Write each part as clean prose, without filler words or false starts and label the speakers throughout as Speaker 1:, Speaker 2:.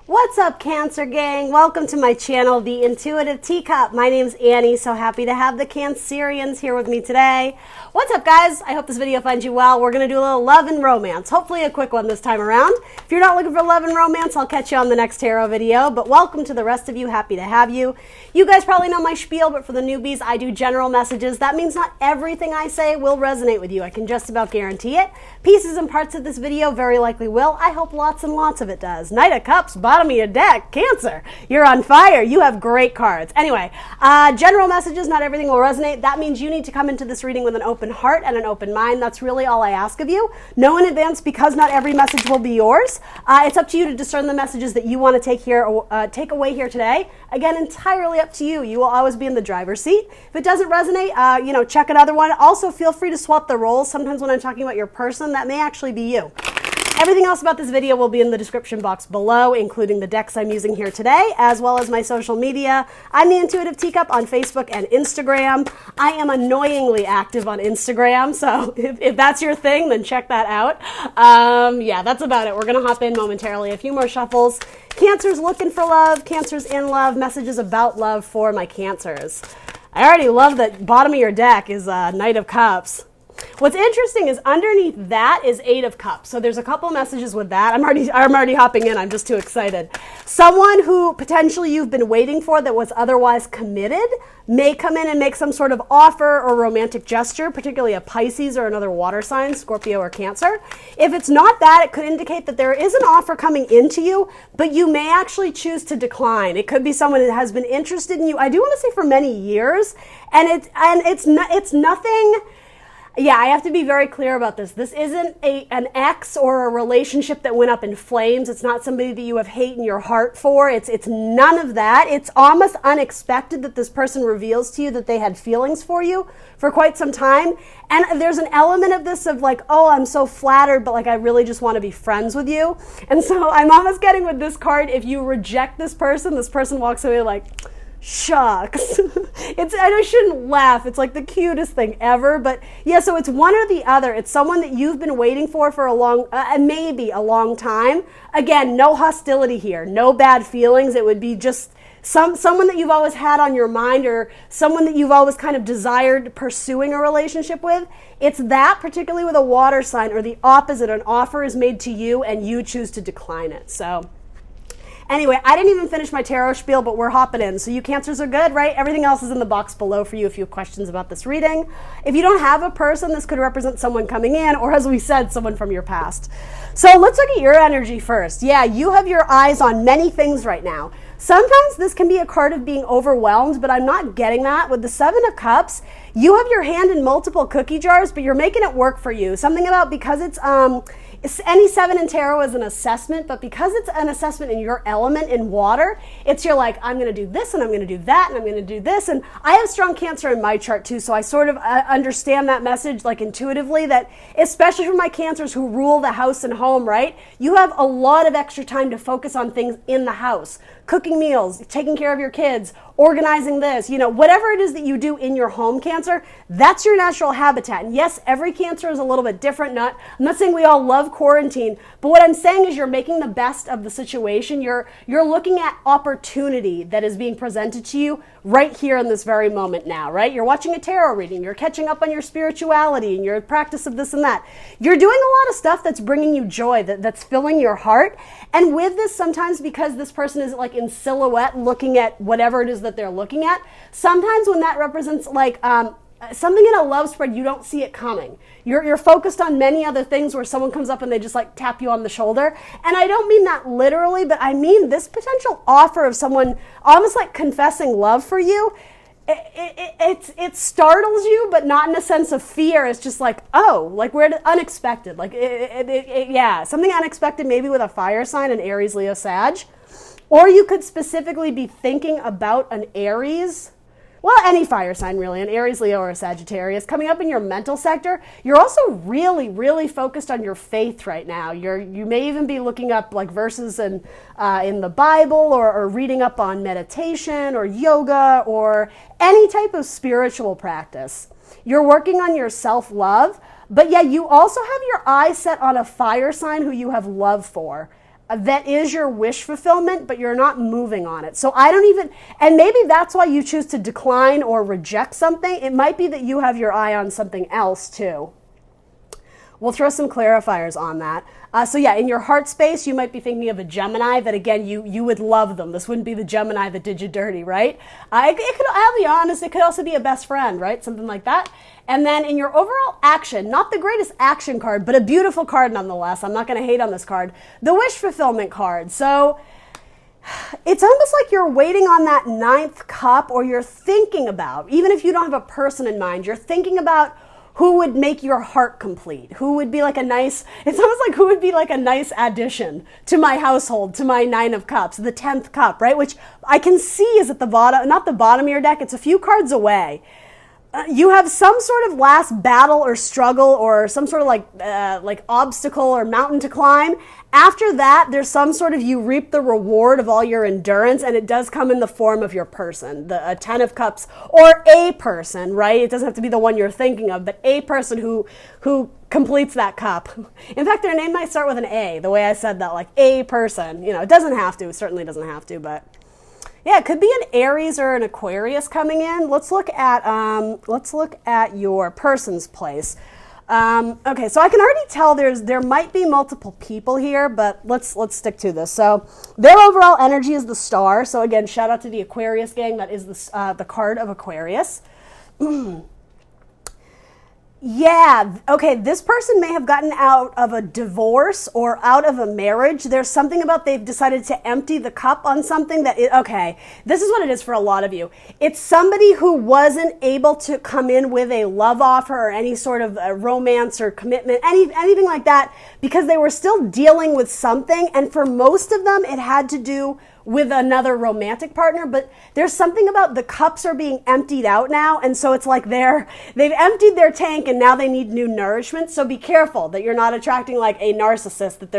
Speaker 1: What's up, Cancer Gang? Welcome to my channel, The Intuitive Teacup. My name's Annie, so happy to have the Cancerians here with me today. What's up, guys? I hope this video finds you well. We're going to do a little love and romance. Hopefully a quick one this time around. If you're not looking for love and romance, I'll catch you on the next tarot video. But welcome to the rest of you. Happy to have you. You guys probably know my spiel, but for the newbies, I do general messages. That means not everything I say will resonate with you. I can just about guarantee it. Pieces and parts of this video very likely will. I hope lots and lots of it does. Knight of Cups, bottom of your deck, Cancer. You're on fire. You have great cards. Anyway, general messages, not everything will resonate. That means you need to come into this reading with an open heart and an open mind. That's really all I ask of you. Know in advance, because not every message will be yours. It's up to you to discern the messages that you want to take away here today. Again, entirely up to you. You will always be in the driver's seat. If it doesn't resonate, check another one. Also, feel free to swap the roles. Sometimes when I'm talking about your person, that may actually be you. Everything else about this video will be in the description box below, including the decks I'm using here today, as well as my social media. I'm the Intuitive Teacup on Facebook and Instagram. I am annoyingly active on Instagram, so if that's your thing, then check that out. Yeah, that's about it. We're going to hop in momentarily. A few more shuffles. Cancer's looking for love. Cancer's in love. Messages about love for my Cancers. I already love that bottom of your deck is Knight of Cups. What's interesting is underneath that is Eight of Cups. So there's a couple messages with that. I'm already hopping in. I'm just too excited. Someone who potentially you've been waiting for that was otherwise committed may come in and make some sort of offer or romantic gesture, particularly a Pisces or another water sign, Scorpio or Cancer. If it's not that, it could indicate that there is an offer coming into you, but you may actually choose to decline. It could be someone that has been interested in you, I do want to say for many years, and it's nothing. Yeah, I have to be very clear about this. This isn't an ex or a relationship that went up in flames. It's not somebody that you have hate in your heart for. It's none of that. It's almost unexpected that this person reveals to you that they had feelings for you for quite some time. And there's an element of this of like, oh, I'm so flattered, but like I really just want to be friends with you. And so I'm almost getting with this card, if you reject this person walks away like, shucks. I shouldn't laugh. It's like the cutest thing ever. But yeah, so it's one or the other. It's someone that you've been waiting for a long, maybe a long time. Again, no hostility here, no bad feelings. It would be just someone that you've always had on your mind, or someone that you've always kind of desired pursuing a relationship with. It's that, particularly with a water sign, or the opposite. An offer is made to you and you choose to decline it. So anyway, I didn't even finish my tarot spiel, but we're hopping in. So you Cancers are good, right? Everything else is in the box below for you if you have questions about this reading. If you don't have a person, this could represent someone coming in, or as we said, someone from your past. So let's look at your energy first. Yeah, you have your eyes on many things right now. Sometimes this can be a card of being overwhelmed, but I'm not getting that. With the Seven of Cups, you have your hand in multiple cookie jars, but you're making it work for you. Something about, because it's any seven in tarot is an assessment, but because it's an assessment in your element in water, you're like, I'm going to do this and I'm going to do that and I'm going to do this. And I have strong Cancer in my chart too, so I sort of understand that message like intuitively, that especially for my Cancers who rule the house and home, right? You have a lot of extra time to focus on things in the house. Cooking meals, taking care of your kids, organizing this, whatever it is that you do in your home, Cancer, that's your natural habitat. And yes, every Cancer is a little bit different. I'm not saying we all love quarantine, but what I'm saying is you're making the best of the situation. You're looking at opportunity that is being presented to you right here in this very moment now, right? You're watching a tarot reading, you're catching up on your spirituality and your practice of this and that. You're doing a lot of stuff that's bringing you joy, that's filling your heart. And with this, sometimes because this person is like in silhouette looking at whatever it is that they're looking at, sometimes when that represents like something in a love spread, you don't see it coming. You're focused on many other things where someone comes up and they just like tap you on the shoulder. And I don't mean that literally, but I mean this potential offer of someone almost like confessing love for you. It startles you, but not in a sense of fear. It's just like, oh, like we're unexpected. Like, yeah, something unexpected, maybe with a fire sign, an Aries, Leo, Sag. Or you could specifically be thinking about an Aries. Well, any fire sign really, an Aries, Leo, or a Sagittarius coming up in your mental sector. You're also really, really focused on your faith right now. You may even be looking up like verses in the Bible, or reading up on meditation or yoga or any type of spiritual practice. You're working on your self-love, but yeah, you also have your eyes set on a fire sign who you have love for. that is your wish fulfillment, but you're not moving on it. So I don't even, and maybe that's why you choose to decline or reject something. It might be that you have your eye on something else too. We'll throw some clarifiers on that. So yeah, in your heart space, you might be thinking of a Gemini that, again, you would love them. This wouldn't be the Gemini that did you dirty, right? I'll be honest, it could also be a best friend, right? Something like that. And then in your overall action, not the greatest action card, but a beautiful card nonetheless. I'm not going to hate on this card. The wish fulfillment card. So it's almost like you're waiting on that 9th cup, or you're thinking about, even if you don't have a person in mind, you're thinking about who would make your heart complete, who would be like a nice, it's almost like who would be like a nice addition to my household, to my 9 of cups, the 10th cup, right? Which I can see is at the bottom, not the bottom of your deck, it's a few cards away. You have some sort of last battle or struggle or some sort of like obstacle or mountain to climb. After that, there's some sort of, you reap the reward of all your endurance, and it does come in the form of your person, a 10 of cups, or a person, right? It doesn't have to be the one you're thinking of, but a person who completes that cup. In fact, their name might start with an A, the way I said that, like a person. You know, it doesn't have to, it certainly doesn't have to, but yeah, it could be an Aries or an Aquarius coming in. Let's look at your person's place. Okay, so I can already tell there might be multiple people here, but let's stick to this. So their overall energy is the Star. So again, shout out to the Aquarius gang. That is the card of Aquarius. Yeah, okay, this person may have gotten out of a divorce or out of a marriage. There's something about they've decided to empty the cup on something okay, this is what it is for a lot of you. It's somebody who wasn't able to come in with a love offer or any sort of romance or commitment, anything like that, because they were still dealing with something, and for most of them, it had to do with another romantic partner, but there's something about the cups are being emptied out now, and so it's like they've emptied their tank and now they need new nourishment. So be careful that you're not attracting like a narcissist, that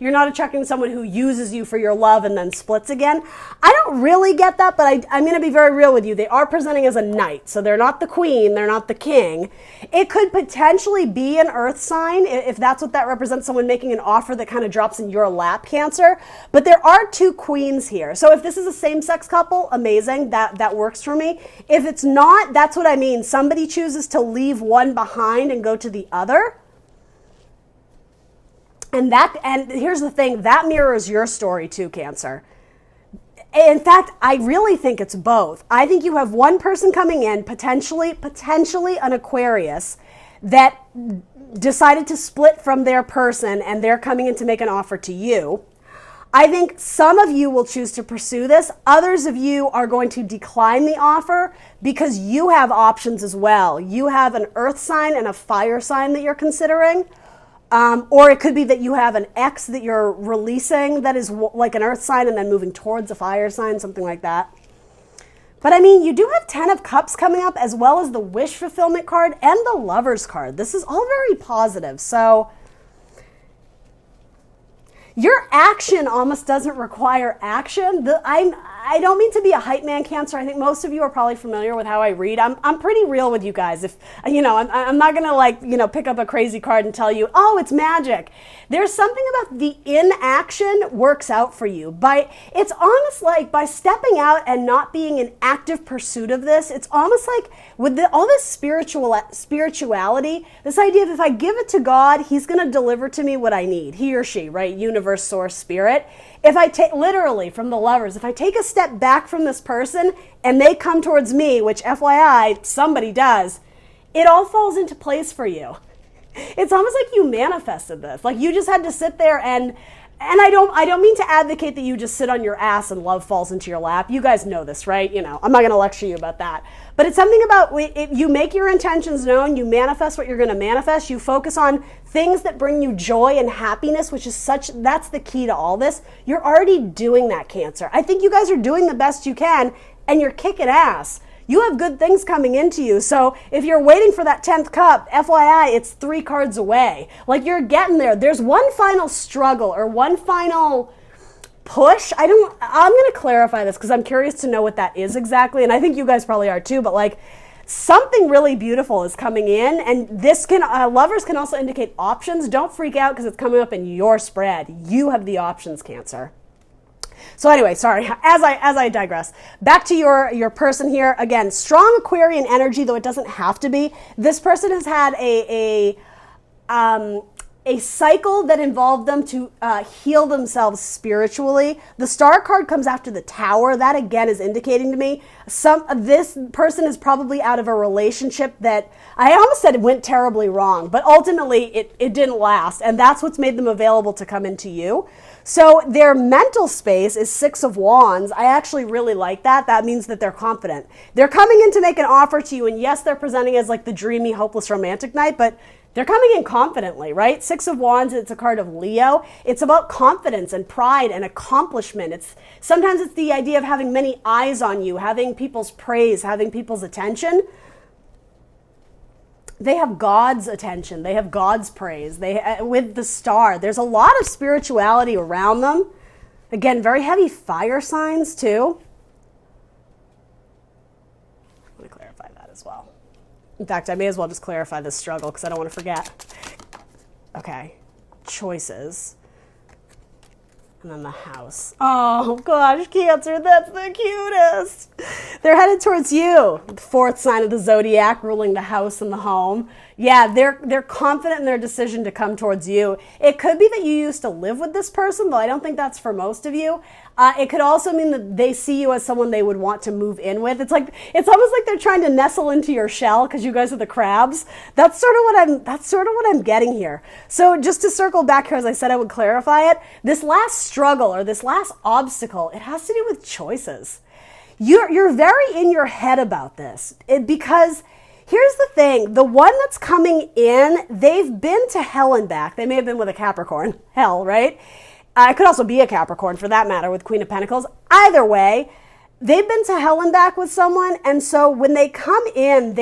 Speaker 1: you're not attracting someone who uses you for your love and then splits again. I don't really get that, but I'm going to be very real with you. They are presenting as a knight, so they're not the queen, they're not the king. It could potentially be an earth sign, if that's what that represents, someone making an offer that kind of drops in your lap, Cancer. But there are 2 queens here. So if this is a same-sex couple, amazing, that works for me. If it's not, that's what I mean. Somebody chooses to leave one behind and go to the other. And here's the thing, that mirrors your story too, Cancer. In fact, I really think it's both. I think you have one person coming in, potentially an Aquarius, that decided to split from their person, and they're coming in to make an offer to you. I think some of you will choose to pursue this. Others of you are going to decline the offer because you have options as well. You have an earth sign and a fire sign that you're considering. Or it could be that you have an ex that you're releasing that is like an earth sign and then moving towards a fire sign, something like that. But I mean, you do have 10 of Cups coming up, as well as the Wish Fulfillment card and the Lovers card. This is all very positive. So your action almost doesn't require action. I don't mean to be a hype man, Cancer. I think most of you are probably familiar with how I read. I'm pretty real with you guys. If you know, I'm not gonna pick up a crazy card and tell you, oh, it's magic. There's something about the inaction works out for you. It's almost like by stepping out and not being in active pursuit of this, it's almost like with all this spirituality, this idea of if I give it to God, He's gonna deliver to me what I need. He or she, right? Universe, source, spirit. If I take, literally from the Lovers, if I take a step back from this person and they come towards me, which FYI, somebody does, it all falls into place for you. It's almost like you manifested this. Like you just had to sit there and I don't mean to advocate that you just sit on your ass and love falls into your lap. You guys know this, right? You know, I'm not going to lecture you about that. But it's something about you make your intentions known, you manifest what you're going to manifest, you focus on things that bring you joy and happiness, which is that's the key to all this. You're already doing that, Cancer. I think you guys are doing the best you can and you're kicking ass. You have good things coming into you. So if you're waiting for that 10th cup, FYI, it's 3 cards away. Like you're getting there. There's one final struggle or one final push. I'm going to clarify this because I'm curious to know what that is exactly. And I think you guys probably are too. But like something really beautiful is coming in, and this can, lovers can also indicate options. Don't freak out because it's coming up in your spread. You have the options, Cancer. So anyway, sorry, as I digress, back to your person here. Again, strong Aquarian energy, though it doesn't have to be. This person has had a cycle that involved them to heal themselves spiritually. The Star card comes after the Tower. That again is indicating to me this person is probably out of a relationship that I almost said it went terribly wrong, but ultimately it didn't last, and that's what's made them available to come into you. So their mental space is 6 of Wands. I actually really like that. That means that they're confident. They're coming in to make an offer to you, and yes, they're presenting as like the dreamy, hopeless romantic knight, but they're coming in confidently, right? 6 of Wands, it's a card of Leo. It's about confidence and pride and accomplishment. Sometimes it's the idea of having many eyes on you, having people's praise, having people's attention. They have God's attention. They have God's praise. With the Star, there's a lot of spirituality around them. Again, very heavy fire signs too. Let me clarify that as well. In fact, I may as well just clarify this struggle because I don't want to forget. Okay, choices. And then the House. Oh gosh, Cancer, that's the cutest. They're headed towards you. The 4th sign of the zodiac, ruling the house and the home. Yeah, they're confident in their decision to come towards you. It could be that you used to live with this person, though I don't think that's for most of you. It could also mean that they see you as someone they would want to move in with. It's almost like they're trying to nestle into your shell because you guys are the crabs. That's sort of what I'm getting here. So just to circle back here, as I said, I would clarify it. This last struggle or this last obstacle, it has to do with choices. You're very in your head about this because here's the thing. The one that's coming in, they've been to hell and back. They may have been with a Capricorn. Hell, right? It could also be a Capricorn for that matter with Queen of Pentacles. Either way, they've been to hell and back with someone, and so when they come in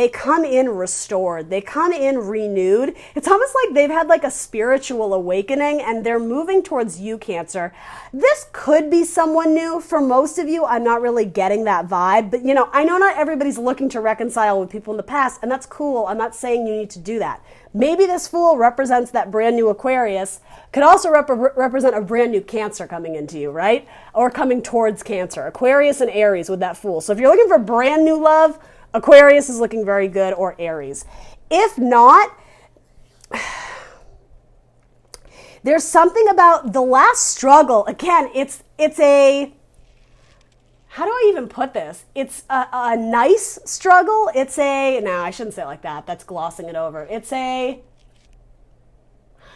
Speaker 1: restored. They come in renewed. It's almost like they've had like a spiritual awakening and they're moving towards you, Cancer. This could be someone new. For most of you, I'm not really getting that vibe, but I know not everybody's looking to reconcile with people in the past, and that's cool. I'm not saying you need to do that. Maybe this Fool represents that brand new Aquarius, could also represent a brand new Cancer coming into you, right? Or coming towards Cancer. Aquarius and Aries with that Fool. So if you're looking for brand new love, Aquarius is looking very good, or Aries. If not, there's something about the last struggle. Again, it's a... How do I even put this? It's a nice struggle. No, I shouldn't say it like that. That's glossing it over. It's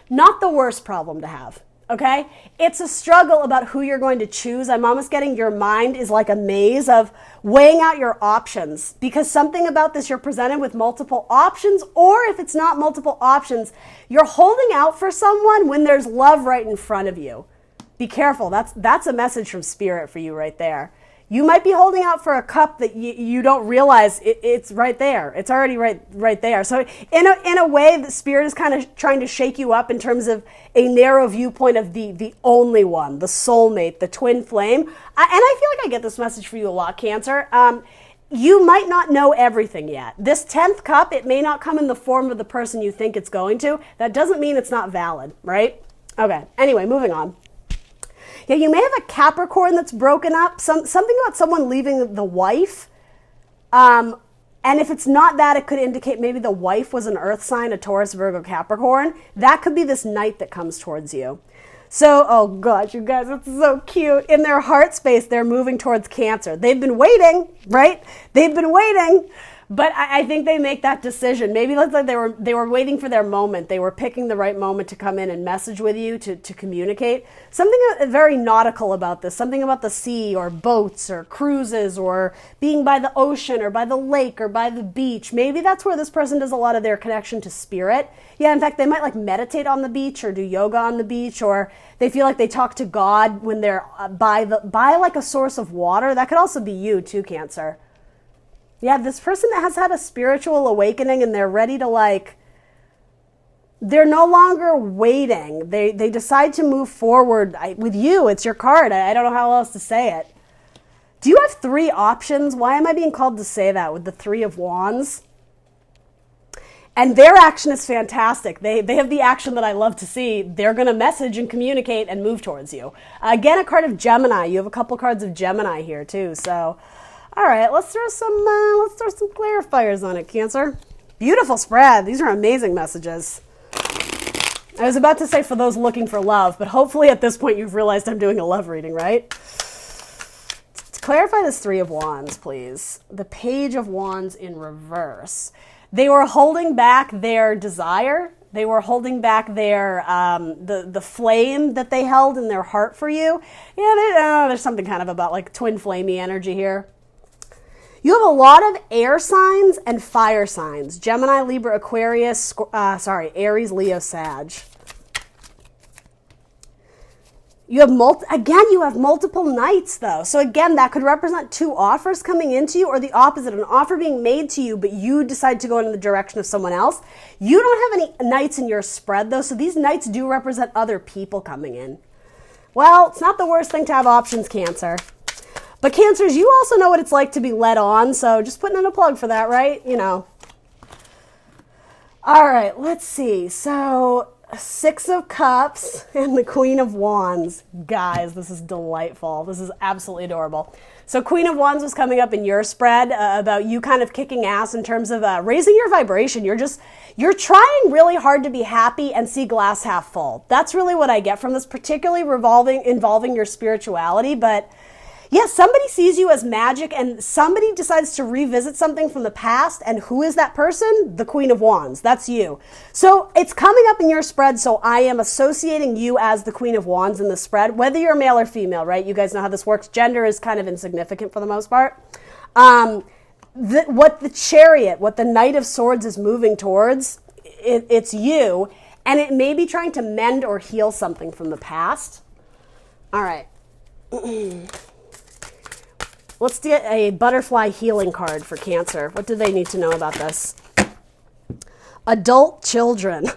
Speaker 1: not the worst problem to have, okay? It's a struggle about who you're going to choose. I'm almost getting your mind is like a maze of weighing out your options, because something about this, you're presented with multiple options, or if it's not multiple options, you're holding out for someone when there's love right in front of you. Be careful. That's a message from Spirit for you right there. You might be holding out for a cup that you don't realize it's right there. It's already right there. So in a way, the Spirit is kind of trying to shake you up in terms of a narrow viewpoint of the only one, the soulmate, the twin flame. And I feel like I get this message for you a lot, Cancer. You might not know everything yet. This 10th cup, it may not come in the form of the person you think it's going to. That doesn't mean it's not valid, right? Okay, anyway, moving on. Yeah, you may have a Capricorn that's broken up. Something about someone leaving the wife. And if it's not that, it could indicate maybe the wife was an earth sign, a Taurus, Virgo, Capricorn. That could be this knight that comes towards you. So, oh gosh, you guys, it's so cute. In their heart space, they're moving towards Cancer. They've been waiting, right? They've been waiting. But I think they make that decision. Maybe it's like they were waiting for their moment. They were picking the right moment to come in and message with you, to communicate. Something very nautical about this. Something about the sea or boats or cruises or being by the ocean or by the lake or by the beach. Maybe that's where this person does a lot of their connection to Spirit. Yeah, in fact, they might like meditate on the beach or do yoga on the beach, or they feel like they talk to God when they're by like a source of water. That could also be you too, Cancer. Yeah, this person that has had a spiritual awakening and they're ready to they're no longer waiting. They decide to move forward with you. It's your card. I don't know how else to say it. Do you have 3 options? Why am I being called to say that with the 3 of Wands? And their action is fantastic. They have the action that I love to see. They're going to message and communicate and move towards you. Again, a card of Gemini. You have a couple cards of Gemini here too. So, all right, let's throw some clarifiers on it, Cancer. Beautiful spread. These are amazing messages. I was about to say for those looking for love, but hopefully at this point you've realized I'm doing a love reading, right? To clarify this 3 of Wands, please. The Page of Wands in reverse. They were holding back their desire. They were holding back their the flame that they held in their heart for you. Yeah, there's something kind of about like twin flamey energy here. You have a lot of air signs and fire signs. Gemini, Libra, Aquarius, Aries, Leo, Sag. You have multiple knights though. So again, that could represent 2 offers coming into you, or the opposite, an offer being made to you, but you decide to go in the direction of someone else. You don't have any knights in your spread though, so these knights do represent other people coming in. Well, it's not the worst thing to have options, Cancer. But Cancers, you also know what it's like to be led on, so just putting in a plug for that, right? You know. All right, let's see. So 6 of Cups and the Queen of Wands. Guys, this is delightful. This is absolutely adorable. So Queen of Wands was coming up in your spread about you kind of kicking ass in terms of raising your vibration. You're trying really hard to be happy and see glass half full. That's really what I get from this, particularly involving your spirituality. But yeah, somebody sees you as magic and somebody decides to revisit something from the past. And who is that person? The Queen of Wands. That's you. So it's coming up in your spread. So I am associating you as the Queen of Wands in the spread, whether you're male or female, right? You guys know how this works. Gender is kind of insignificant for the most part. What the Chariot, what the Knight of Swords is moving towards, it's you. And it may be trying to mend or heal something from the past. All right. Let's get a butterfly healing card for Cancer. What do they need to know about this? Adult children.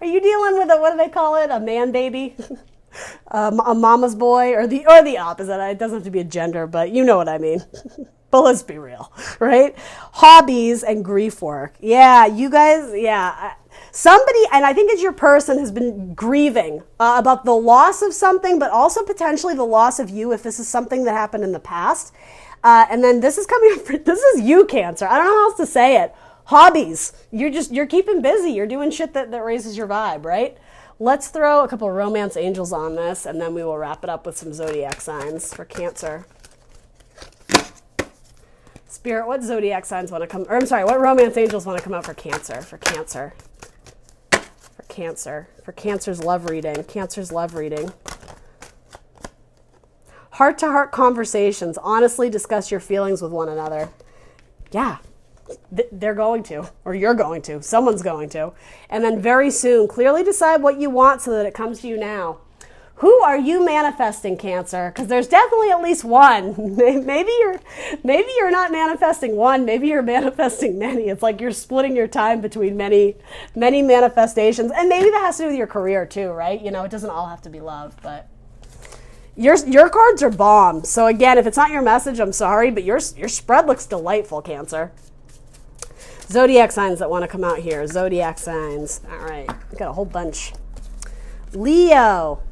Speaker 1: Are you dealing with what do they call it? A man baby? A mama's boy? Or the opposite. It doesn't have to be a gender, but you know what I mean. But let's be real, right? Hobbies and grief work. Yeah, you guys, yeah. Somebody, and I think it's your person, has been grieving about the loss of something, but also potentially the loss of you if this is something that happened in the past. And then this is coming up, this is you, Cancer. I don't know how else to say it. Hobbies. You're keeping busy. You're doing shit that raises your vibe, right? Let's throw a couple of romance angels on this, and then we will wrap it up with some zodiac signs for Cancer. Spirit, what zodiac signs want to come, or I'm sorry, what romance angels want to come out for Cancer? For Cancer. For Cancer. For Cancer's love reading. Cancer's love reading. Heart-to-heart conversations. Honestly discuss your feelings with one another. Yeah. They're going to, or you're going to. Someone's going to. And then very soon, clearly decide what you want so that it comes to you now. Who are you manifesting, Cancer? Because there's definitely at least one. Maybe you're not manifesting one. Maybe you're manifesting many. It's like you're splitting your time between many manifestations. And maybe that has to do with your career too, right? You know, it doesn't all have to be love, but your cards are bomb. So again, if it's not your message, I'm sorry, but your spread looks delightful, Cancer. Zodiac signs that want to come out here. Zodiac signs. All right, we got a whole bunch. Leo.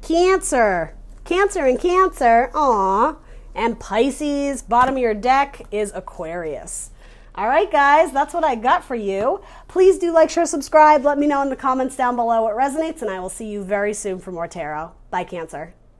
Speaker 1: Cancer, Cancer and Cancer, aw, and Pisces. Bottom of your deck is Aquarius. All right, guys, that's what I got for you. Please do like, share, subscribe. Let me know in the comments down below what resonates, and I will see you very soon for more tarot. Bye, Cancer.